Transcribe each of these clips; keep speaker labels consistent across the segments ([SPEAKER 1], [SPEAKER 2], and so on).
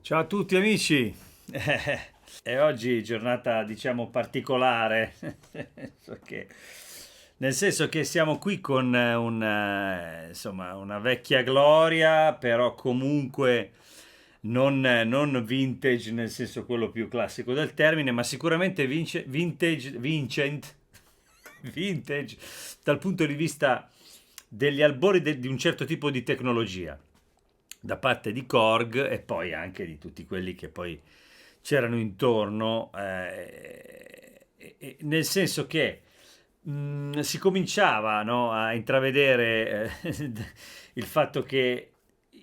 [SPEAKER 1] Ciao a tutti amici. E oggi giornata diciamo particolare, nel senso che siamo qui con insomma, una vecchia gloria, però comunque non vintage nel senso quello più classico del termine, ma sicuramente Vincent, vintage dal punto di vista degli albori di un certo tipo di tecnologia da parte di Korg e poi anche di tutti quelli che poi c'erano intorno, nel senso che si cominciava, no, a intravedere il fatto che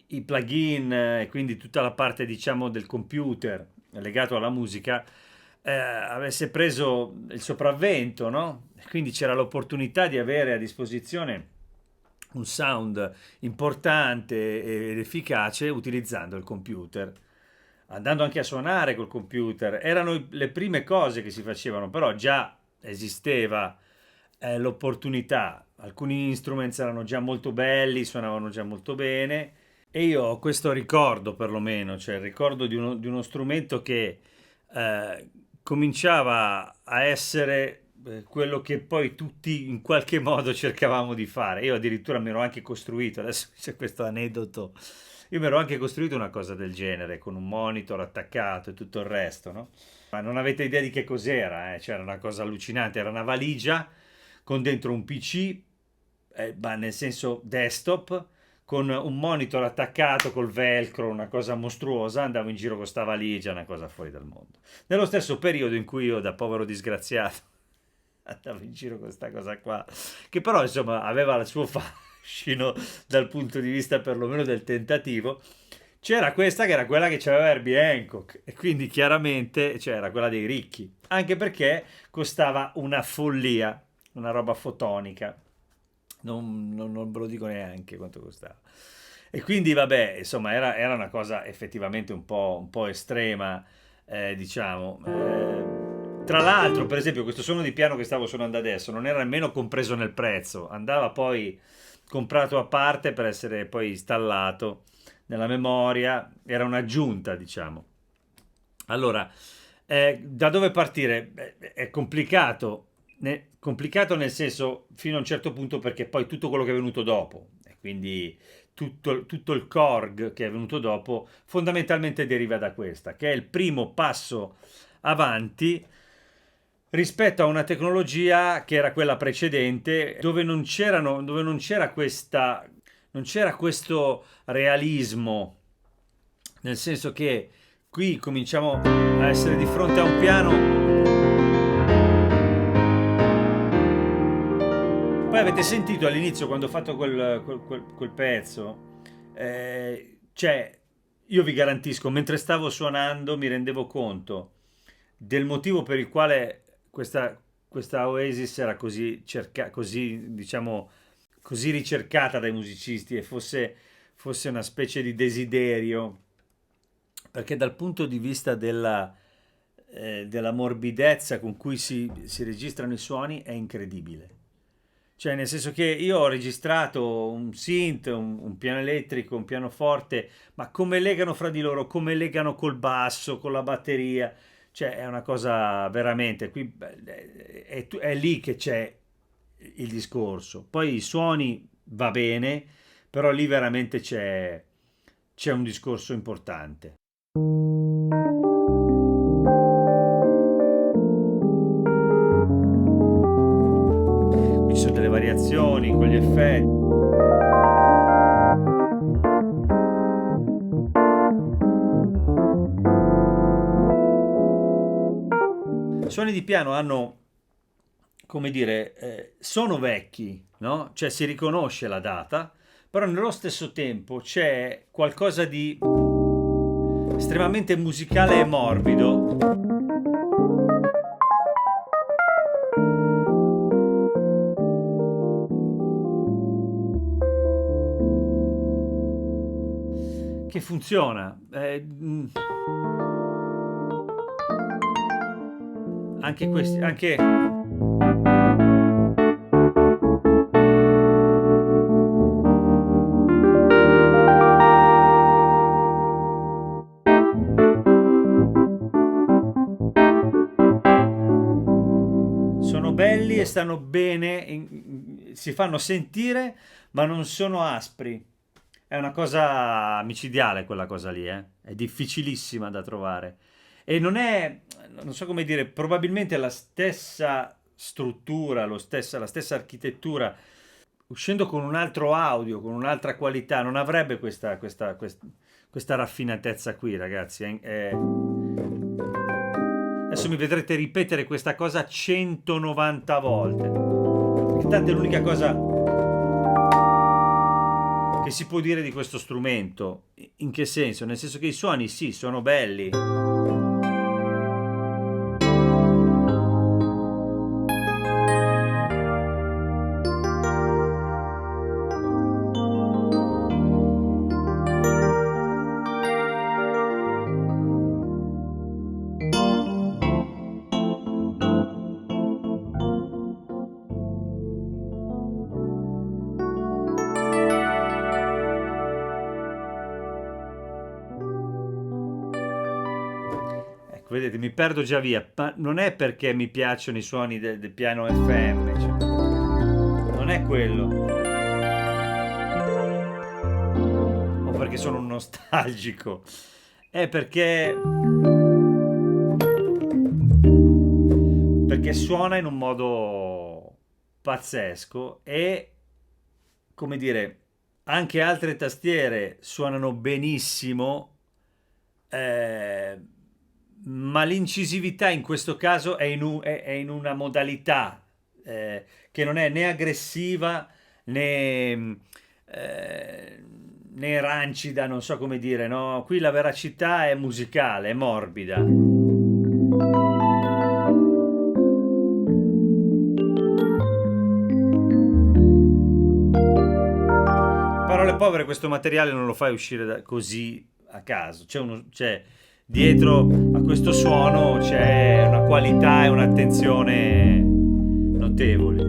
[SPEAKER 1] i plugin, quindi tutta la parte diciamo del computer legato alla musica, avesse preso il sopravvento, no? Quindi c'era l'opportunità di avere a disposizione un sound importante ed efficace utilizzando il computer, andando anche a suonare col computer. Erano le prime cose che si facevano, però già esisteva l'opportunità. Alcuni instruments erano già molto belli, suonavano già molto bene e io ho questo ricordo perlomeno, cioè il ricordo di uno strumento che eh, cominciava a essere quello che poi tutti in qualche modo cercavamo di fare. Io addirittura mi ero anche costruito, adesso c'è questo aneddoto, io mi ero anche costruito una cosa del genere, con un monitor attaccato e tutto il resto, no? Ma non avete idea di che cos'era, eh? C'era una cosa allucinante, era una valigia con dentro un PC, ma nel senso desktop, con un monitor attaccato col velcro, una cosa mostruosa, andavo in giro con sta valigia, una cosa fuori dal mondo. Nello stesso periodo in cui io, da povero disgraziato, andavo in giro con questa cosa qua, che però insomma aveva il suo fascino dal punto di vista perlomeno del tentativo. C'era questa che era quella che c'aveva Herbie Hancock e quindi chiaramente c'era quella dei ricchi, anche perché costava una follia, una roba fotonica. Non ve lo dico neanche quanto costava. E quindi, vabbè, insomma, era una cosa effettivamente un po' estrema, diciamo. Tra l'altro, per esempio, questo suono di piano che stavo suonando adesso non era nemmeno compreso nel prezzo, andava poi comprato a parte per essere poi installato nella memoria, era un'aggiunta, diciamo. Allora, da dove partire? È complicato, complicato nel senso fino a un certo punto perché poi tutto quello che è venuto dopo, e quindi tutto il Korg che è venuto dopo, fondamentalmente deriva da questa, che è il primo passo avanti rispetto a una tecnologia che era quella precedente, dove non c'era non c'era questo realismo, nel senso che qui cominciamo a essere di fronte a un piano. Poi avete sentito all'inizio quando ho fatto quel pezzo, cioè io vi garantisco, mentre stavo suonando mi rendevo conto del motivo per il quale questa Oasis era così, diciamo, così ricercata dai musicisti e fosse una specie di desiderio, perché dal punto di vista della morbidezza con cui si registrano i suoni è incredibile. Cioè, nel senso che io ho registrato un synth, un piano elettrico, un pianoforte, ma come legano fra di loro, come legano col basso, con la batteria, cioè è una cosa veramente, qui è lì che c'è il discorso. Poi i suoni va bene, però lì veramente c'è un discorso importante. Qui ci sono delle variazioni con gli effetti. I suoni di piano hanno, come dire, sono vecchi, no? Cioè si riconosce la data, però nello stesso tempo c'è qualcosa di estremamente musicale e morbido che funziona. Anche questi, anche belli e stanno bene, si fanno sentire, ma non sono aspri. È una cosa micidiale quella cosa lì, eh? È difficilissima da trovare. E non è, non so come dire, probabilmente la stessa struttura, la stessa architettura, uscendo con un altro audio, con un'altra qualità, non avrebbe questa raffinatezza qui, ragazzi. Adesso mi vedrete ripetere questa cosa 190 volte. Perché tanto è l'unica cosa che si può dire di questo strumento. In che senso? Nel senso che i suoni sì, sono belli. Ecco, vedete, mi perdo già via, ma non è perché mi piacciono i suoni del piano FM, cioè, non è quello, o perché sono un nostalgico, è perché suona in un modo pazzesco e, come dire, anche altre tastiere suonano benissimo, eh, ma l'incisività in questo caso è in una modalità che non è né aggressiva né, eh, né rancida, non so come dire, no? Qui la veracità è musicale, è morbida. Parole povere, questo materiale non lo fai uscire così a caso. C'è dietro a questo suono c'è una qualità e un'attenzione notevoli.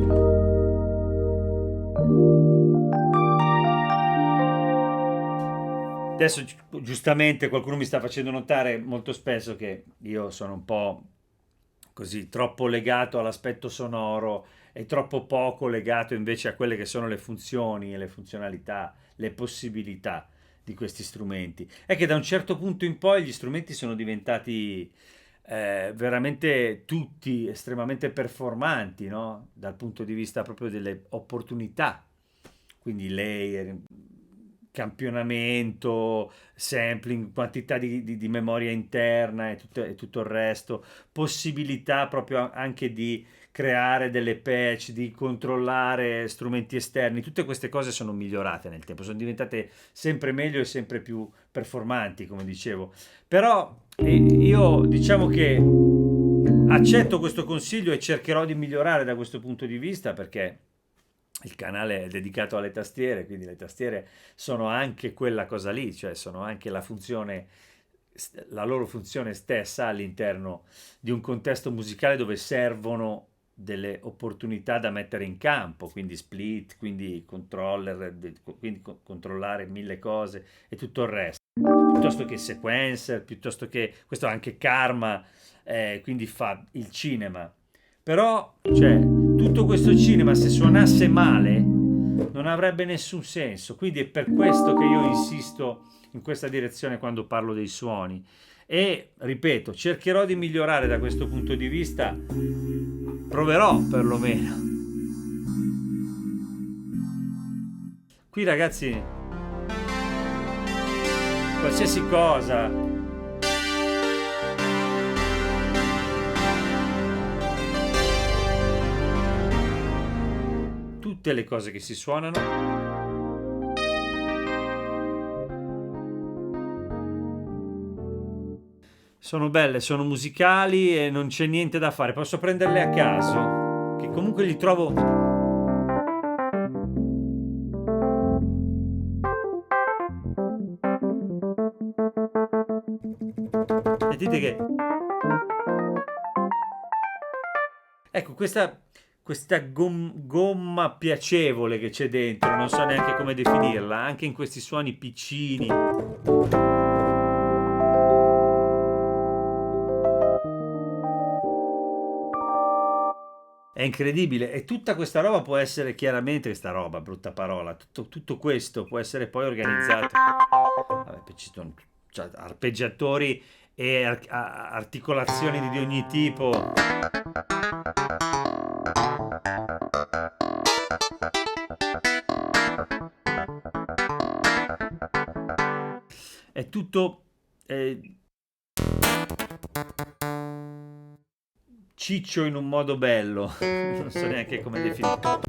[SPEAKER 1] Adesso giustamente qualcuno mi sta facendo notare molto spesso che io sono un po' così troppo legato all'aspetto sonoro e troppo poco legato invece a quelle che sono le funzioni e le funzionalità, le possibilità di questi strumenti. È che da un certo punto in poi gli strumenti sono diventati veramente tutti estremamente performanti, no? Dal punto di vista proprio delle opportunità, quindi layer, campionamento, sampling, quantità di memoria interna e tutto il resto, possibilità proprio anche di creare delle patch, di controllare strumenti esterni, tutte queste cose sono migliorate nel tempo, sono diventate sempre meglio e sempre più performanti, come dicevo. Però io diciamo che accetto questo consiglio e cercherò di migliorare da questo punto di vista perché il canale è dedicato alle tastiere, quindi le tastiere sono anche quella cosa lì, cioè sono anche la funzione, la loro funzione stessa all'interno di un contesto musicale dove servono delle opportunità da mettere in campo, quindi split, quindi controller, quindi controllare mille cose e tutto il resto, piuttosto che sequencer, piuttosto che questo anche Karma, quindi fa il cinema. Però, cioè, tutto questo cinema se suonasse male non avrebbe nessun senso, quindi è per questo che io insisto in questa direzione quando parlo dei suoni e ripeto, cercherò di migliorare da questo punto di vista, proverò perlomeno. Qui ragazzi, qualsiasi cosa, tutte le cose che si suonano sono belle, sono musicali e non c'è niente da fare. Posso prenderle a caso, che comunque li trovo. Sentite che. Ecco, questa gomma piacevole che c'è dentro, non so neanche come definirla, anche in questi suoni piccini. è incredibile. E tutta questa roba può essere chiaramente, questa roba, brutta parola, tutto questo può essere poi organizzato. Vabbè, poi ci sono cioè, arpeggiatori e articolazioni di ogni tipo. È tutto ciccio in un modo bello, non so neanche come definirlo.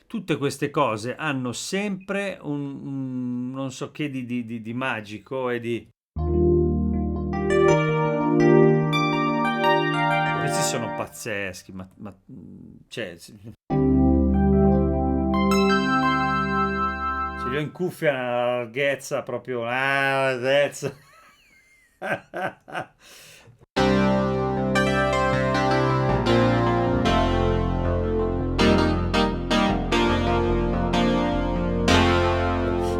[SPEAKER 1] Tutte queste cose hanno sempre non so che di magico e di... Questi sono pazzeschi, cioè, ce li ho in cuffia una larghezza proprio... Ah, larghezza.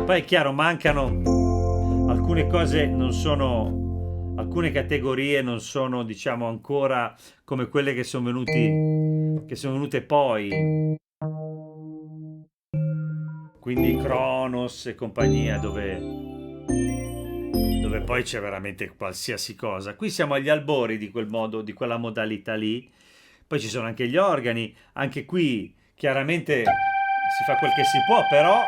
[SPEAKER 1] Poi è chiaro, mancano alcune cose, non sono, alcune categorie non sono, diciamo, ancora come quelle che sono venute poi. Quindi Kronos e compagnia, dove poi c'è veramente qualsiasi cosa. Qui siamo agli albori di quel modo, di quella modalità lì. Poi ci sono anche gli organi, anche qui chiaramente si fa quel che si può, però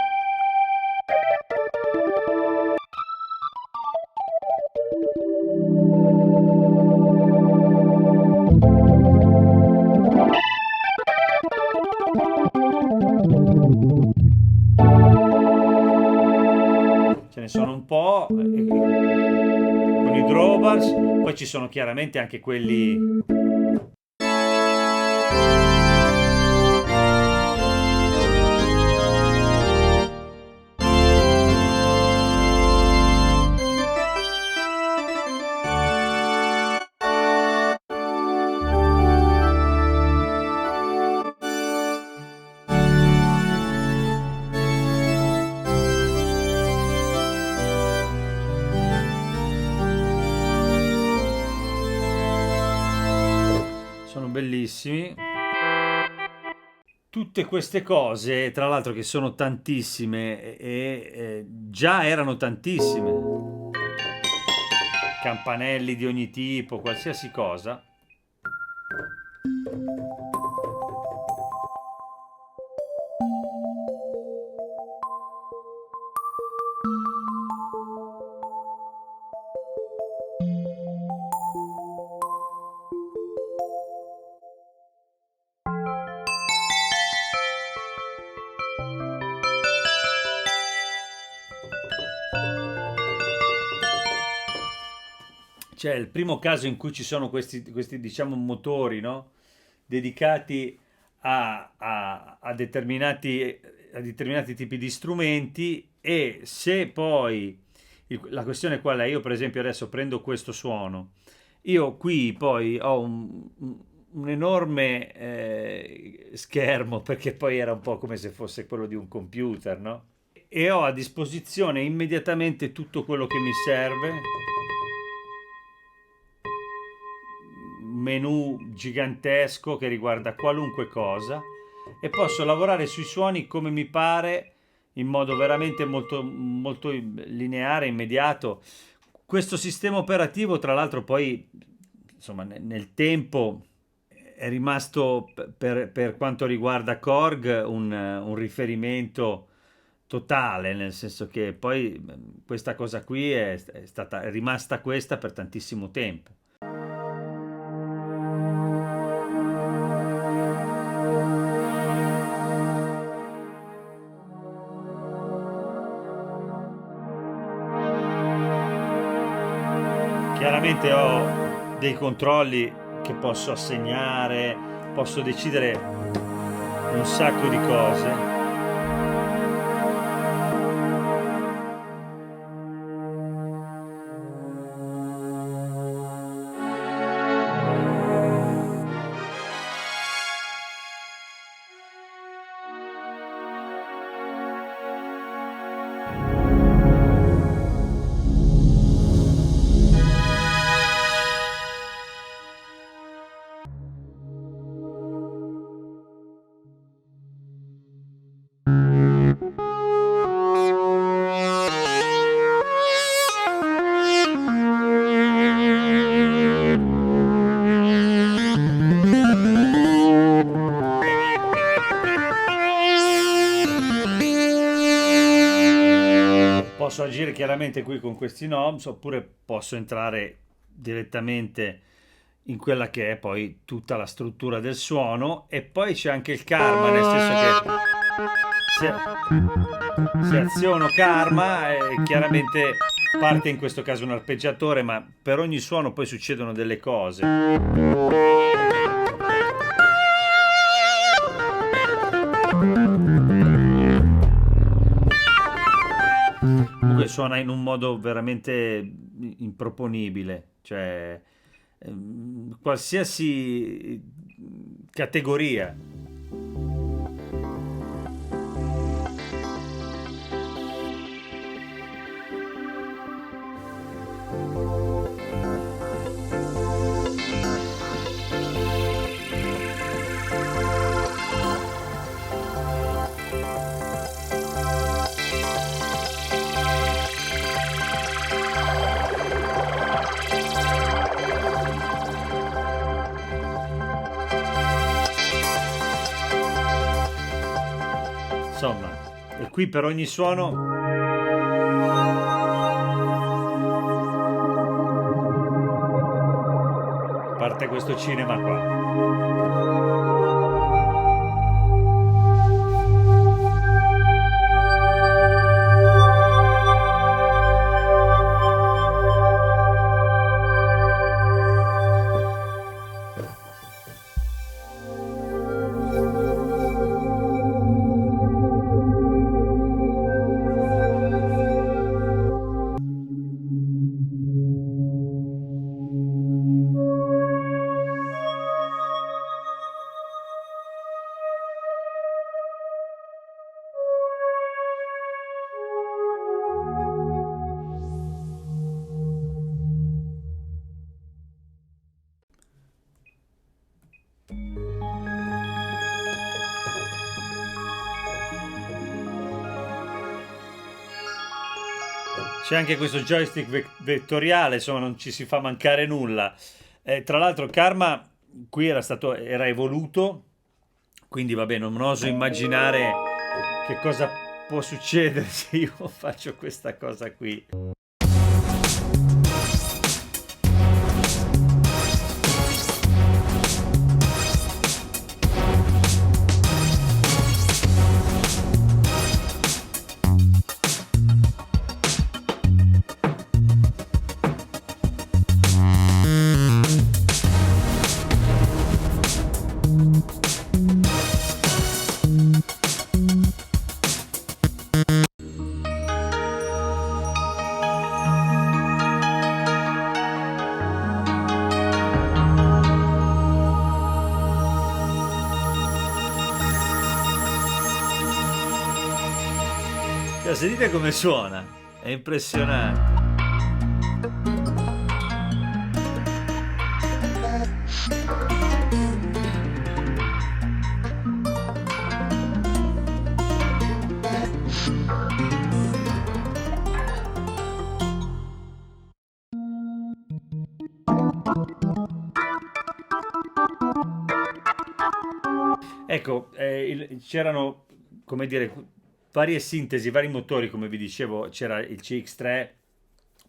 [SPEAKER 1] ce ne sono un po' con i drawbars, poi ci sono chiaramente anche quelli... sono bellissimi. Tutte queste cose, tra l'altro che sono tantissime e già erano tantissime, campanelli di ogni tipo, qualsiasi cosa. C'è il primo caso in cui ci sono questi diciamo, motori, no? Dedicati a determinati tipi di strumenti e se poi la questione qual è? Io per esempio adesso prendo questo suono, io qui poi ho un enorme schermo perché poi era un po' come se fosse quello di un computer, no? E ho a disposizione immediatamente tutto quello che mi serve, menu gigantesco che riguarda qualunque cosa e posso lavorare sui suoni come mi pare in modo veramente molto, molto lineare, immediato. Questo sistema operativo, tra l'altro, poi insomma, nel tempo è rimasto per quanto riguarda Korg un riferimento totale, nel senso che poi questa cosa qui è rimasta questa per tantissimo tempo. Chiaramente ho dei controlli che posso assegnare, posso decidere. Qui, per esempio, adesso prendo questo suono. Io qui poi ho un enorme schermo perché poi era un po' come se fosse quello di un computer, no? E ho a disposizione immediatamente tutto quello che mi serve, menu gigantesco che riguarda qualunque cosa e posso lavorare sui suoni come mi pare in modo veramente molto lineare, immediato. un sacco di cose. Posso agire chiaramente qui con questi knobs oppure posso entrare direttamente in quella che è poi tutta la struttura del suono, e poi c'è anche il karma, nel senso che se aziono karma, chiaramente parte in questo caso un arpeggiatore, ma per ogni suono poi succedono delle cose. Comunque suona in un modo veramente improponibile, cioè qualsiasi categoria. Insomma, e qui per ogni suono parte questo cinema qua. C'è anche questo joystick vettoriale, insomma, non ci si fa mancare nulla. Tra l'altro, Karma qui era evoluto, quindi vabbè, non oso immaginare che cosa può succedere se io faccio questa cosa qui. Cioè, sentite come suona, è impressionante. Ecco, c'erano, come dire, varie sintesi, vari motori, come vi dicevo, c'era il CX3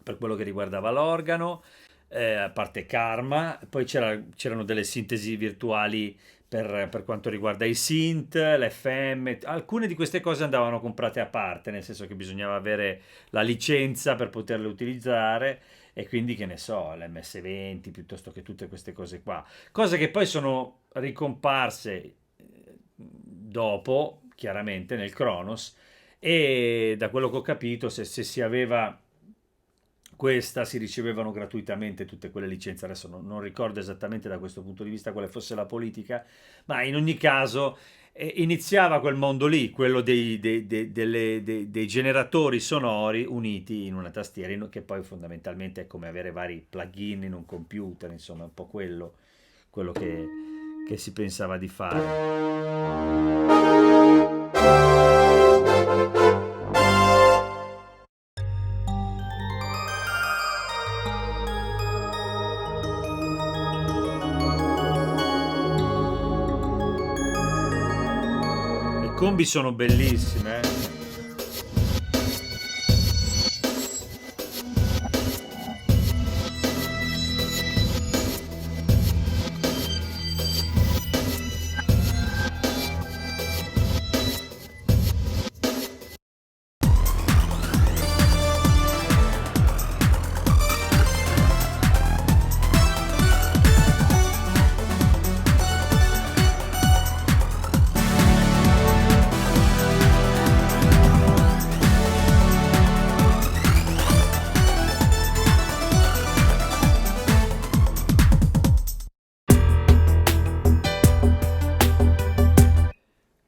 [SPEAKER 1] per quello che riguardava l'organo, a parte Karma, poi c'erano delle sintesi virtuali per quanto riguarda i synth, l'FM, alcune di queste cose andavano comprate a parte, nel senso che bisognava avere la licenza per poterle utilizzare, e quindi che ne so, l'MS20 piuttosto che tutte queste cose qua, cose che poi sono ricomparse dopo, chiaramente nel Kronos, e da quello che ho capito, se si aveva questa, si ricevevano gratuitamente tutte quelle licenze. Adesso non ricordo esattamente da questo punto di vista quale fosse la politica, ma in ogni caso iniziava quel mondo lì, quello dei generatori sonori uniti in una tastiera, che poi fondamentalmente è come avere vari plugin in un computer, insomma, è un po' quello che si pensava di fare. Le combi sono bellissime, eh.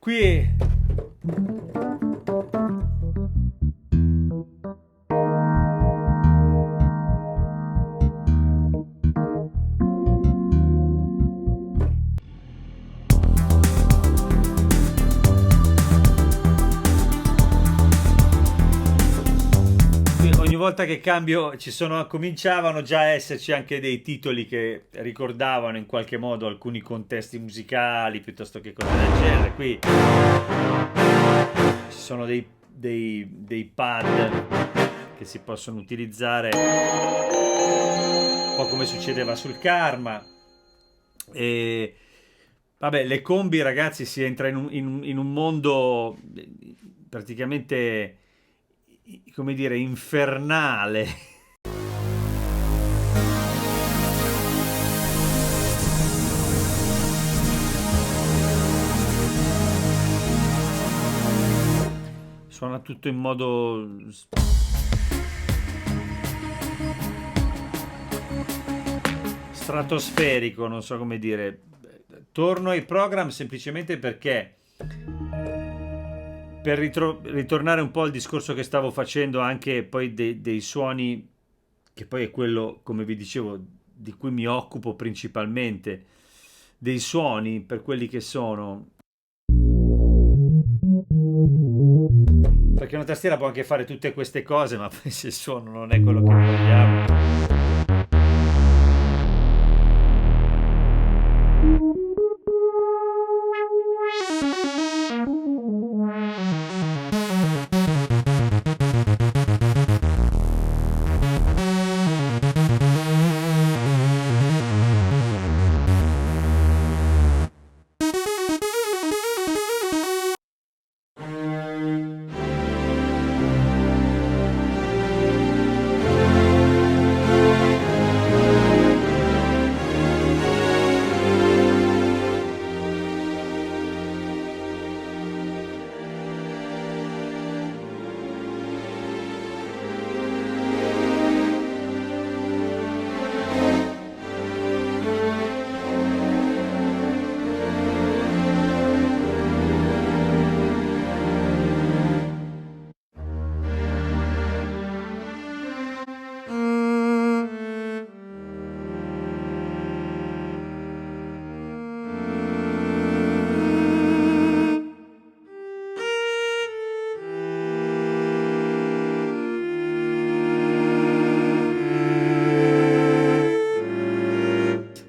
[SPEAKER 1] Qui ogni volta che cambio cominciavano già a esserci anche dei titoli che ricordavano in qualche modo alcuni contesti musicali piuttosto che cose del genere. Qui ci sono dei pad che si possono utilizzare, un po' come succedeva sul Karma. E vabbè, le combi, ragazzi, si entra in un mondo praticamente, come dire, infernale. Suona tutto in modo stratosferico, non so come dire. Torno ai program semplicemente perché, per ritornare un po' al discorso che stavo facendo anche poi dei suoni, che poi è quello, come vi dicevo, di cui mi occupo principalmente, dei suoni per quelli che sono. Perché una tastiera può anche fare tutte queste cose, ma poi se il suono non è quello che vogliamo.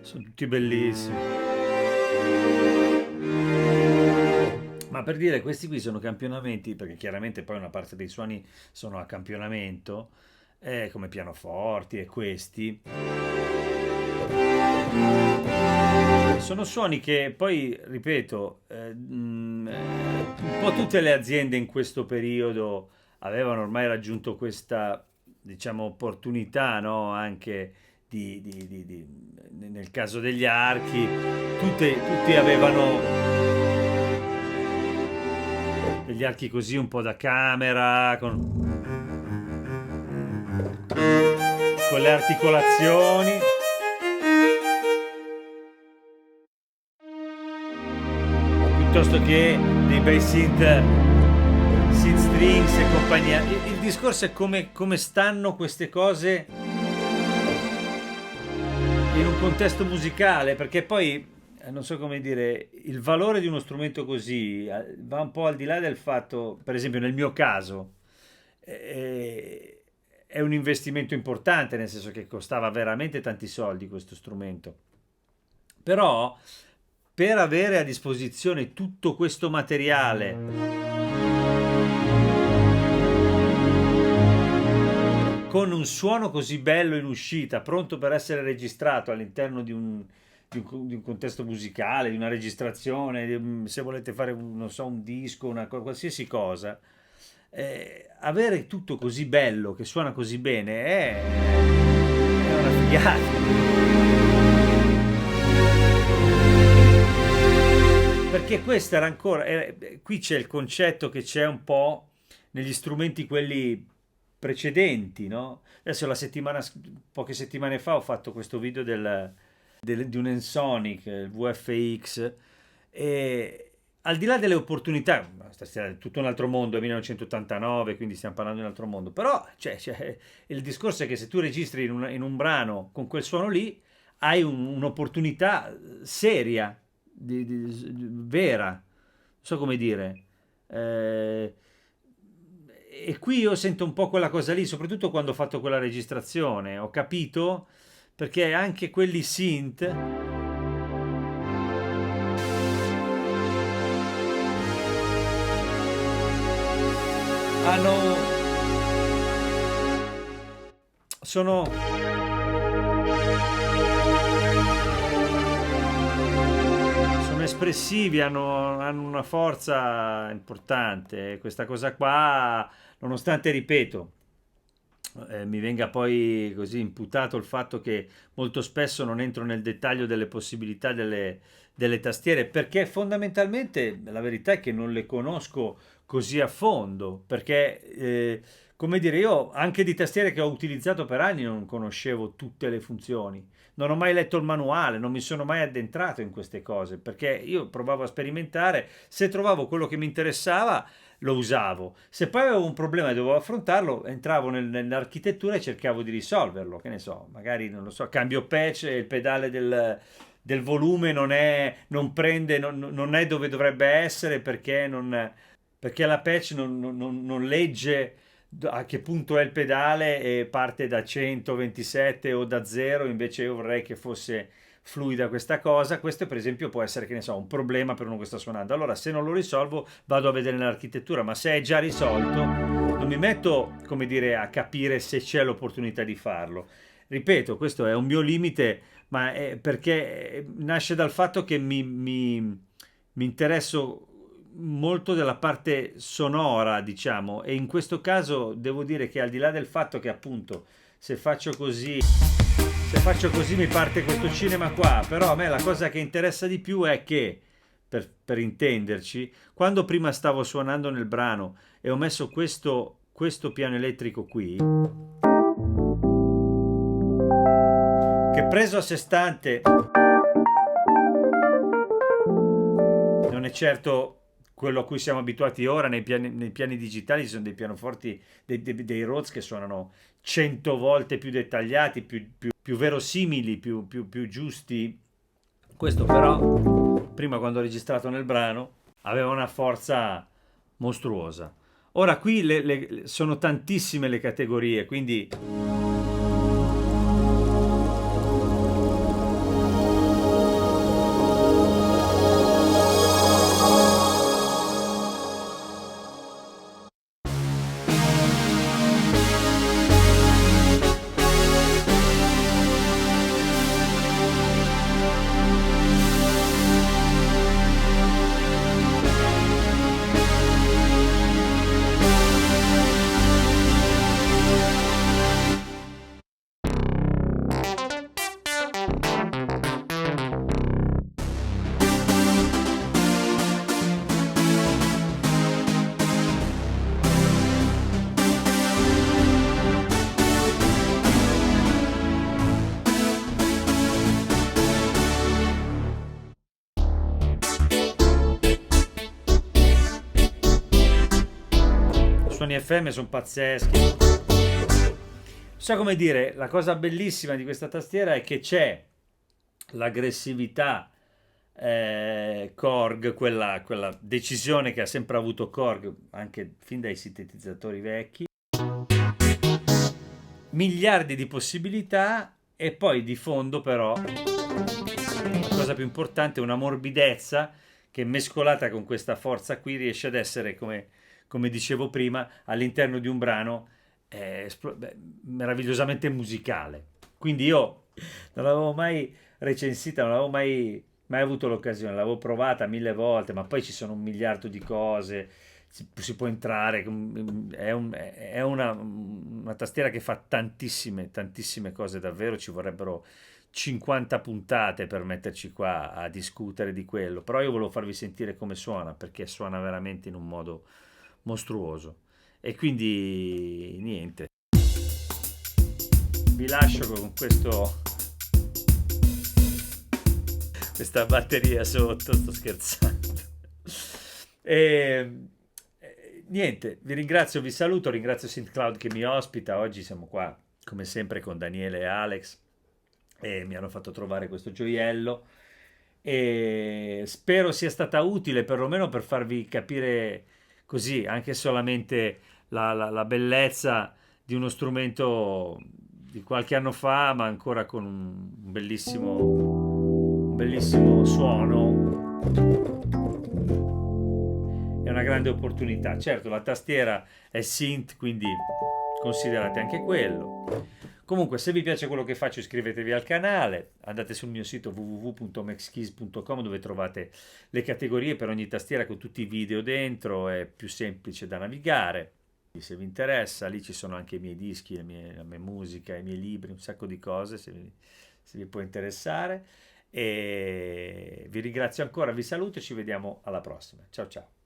[SPEAKER 1] Sono tutti bellissimi. Ma per dire, questi qui sono campionamenti, perché chiaramente poi una parte dei suoni sono a campionamento, come pianoforti e questi. Sono suoni che poi, ripeto, un po' tutte le aziende in questo periodo avevano ormai raggiunto questa, diciamo, opportunità, no? Anche nel caso degli archi, tutti avevano degli archi così un po' da camera, con le articolazioni. Piuttosto che dei bei synth strings e compagnia. Il discorso è come stanno queste cose in un contesto musicale, perché poi non so come dire, il valore di uno strumento così va un po' al di là del fatto, per esempio nel mio caso, è un investimento importante, nel senso che costava veramente tanti soldi questo strumento. Però per avere a disposizione tutto questo materiale con un suono così bello in uscita, pronto per essere registrato all'interno di un contesto musicale, di una registrazione, se volete fare non so, un disco, qualsiasi cosa, avere tutto così bello, che suona così bene, è una figata. Perché questa era ancora, qui c'è il concetto che c'è un po' negli strumenti quelli precedenti, no? Adesso poche settimane fa ho fatto questo video di un Ensoniq, il VFX, e al di là delle opportunità, è tutto un altro mondo, è 1989, quindi stiamo parlando di un altro mondo, però il discorso è che se tu registri in un brano con quel suono lì, hai un'opportunità seria, vera, non so come dire. E qui io sento un po' quella cosa lì, soprattutto quando ho fatto quella registrazione, ho capito perché anche quelli synth sono espressivi, hanno una forza importante. Questa cosa qua, nonostante, ripeto, mi venga poi così imputato il fatto che molto spesso non entro nel dettaglio delle possibilità delle tastiere, perché fondamentalmente la verità è che non le conosco così a fondo, perché come dire, io anche di tastiere che ho utilizzato per anni non conoscevo tutte le funzioni. Non ho mai letto il manuale, non mi sono mai addentrato in queste cose, perché io provavo a sperimentare, se trovavo quello che mi interessava lo usavo, se poi avevo un problema e dovevo affrontarlo, entravo nell'architettura e cercavo di risolverlo, che ne so, magari non lo so, cambio patch e il pedale del volume non prende, non è dove dovrebbe essere perché la patch non legge a che punto è il pedale e parte da 127 o da 0, invece io vorrei che fosse fluida questa cosa. Questo per esempio può essere, che ne so, un problema per uno che sta suonando. Allora se non lo risolvo vado a vedere nell'architettura, ma se è già risolto non mi metto, come dire, a capire se c'è l'opportunità di farlo. Ripeto, questo è un mio limite, ma è perché nasce dal fatto che mi interesso molto della parte sonora, diciamo, e in questo caso devo dire che al di là del fatto che appunto se faccio così mi parte questo cinema qua, però a me la cosa che interessa di più è che, per intenderci, quando prima stavo suonando nel brano e ho messo questo piano elettrico qui, che preso a sé stante non è certo quello a cui siamo abituati ora. Nei piani digitali ci sono dei pianoforti, dei Rhodes che suonano 100 volte più dettagliati, più verosimili, più giusti. Questo però, prima quando ho registrato nel brano, aveva una forza mostruosa. Ora qui sono tantissime le categorie, quindi suoni FM sono pazzeschi. So come dire, la cosa bellissima di questa tastiera è che c'è l'aggressività Korg, quella decisione che ha sempre avuto Korg, anche fin dai sintetizzatori vecchi, miliardi di possibilità e poi di fondo però, la cosa più importante, una morbidezza che mescolata con questa forza qui riesce ad essere, come dicevo prima, all'interno di un brano meravigliosamente musicale. Quindi io non l'avevo mai recensita, non l'avevo mai avuto l'occasione, l'avevo provata mille volte, ma poi ci sono un miliardo di cose, si può entrare, è una tastiera che fa tantissime, tantissime cose davvero, ci vorrebbero 50 puntate per metterci qua a discutere di quello, però io volevo farvi sentire come suona, perché suona veramente in un modo mostruoso. E quindi niente, vi lascio con questa batteria sotto, sto scherzando. E, niente, vi ringrazio, vi saluto, ringrazio SynthCloud che mi ospita. Oggi siamo qua come sempre con Daniele e Alex e mi hanno fatto trovare questo gioiello e spero sia stata utile perlomeno per farvi capire così anche solamente la bellezza di uno strumento di qualche anno fa, ma ancora con un bellissimo suono e una grande opportunità. Certo, la tastiera è synth, quindi considerate anche quello. Comunque, se vi piace quello che faccio, iscrivetevi al canale, andate sul mio sito www.maxkeys.com dove trovate le categorie per ogni tastiera con tutti i video dentro, è più semplice da navigare. Se vi interessa, lì ci sono anche i miei dischi, la mia musica, i miei libri, un sacco di cose, se vi può interessare. E vi ringrazio ancora, vi saluto e ci vediamo alla prossima. Ciao ciao.